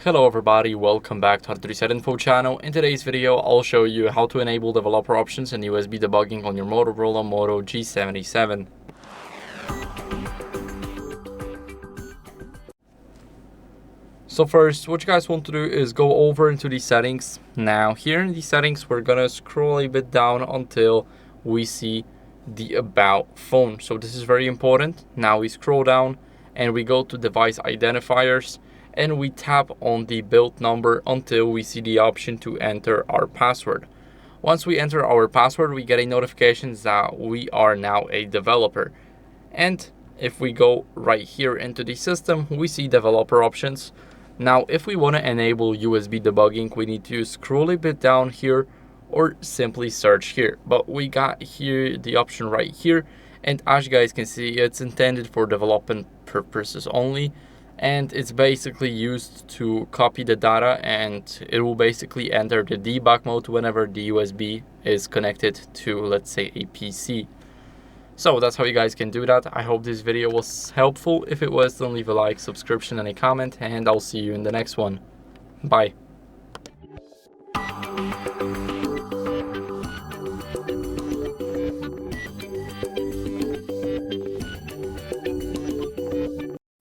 Hello everybody, welcome back to HardReset.Info channel. In today's video, I'll show you how to enable developer options and USB debugging on your Motorola Moto G77. So first, what you guys want to do is go over into the settings. Now here in the settings, we're gonna scroll a bit down until we see the about phone. So this is very important. Now we scroll down and we go to device identifiers and we tap on the build number until we see the option to enter our password. Once we enter our password, we get a notification that we are now a developer. And if we go right here into the system, we see developer options. Now, if we want to enable USB debugging, we need to scroll a bit down here or simply search here. But we got here the option right here. And as you guys can see, it's intended for development purposes only. And it's basically used to copy the data, and it will basically enter the debug mode whenever the USB is connected to, let's say, a PC. So that's how you guys can do that. I hope this video was helpful. If it was, then leave a like, subscription, and a comment, and I'll see you in the next one. Bye.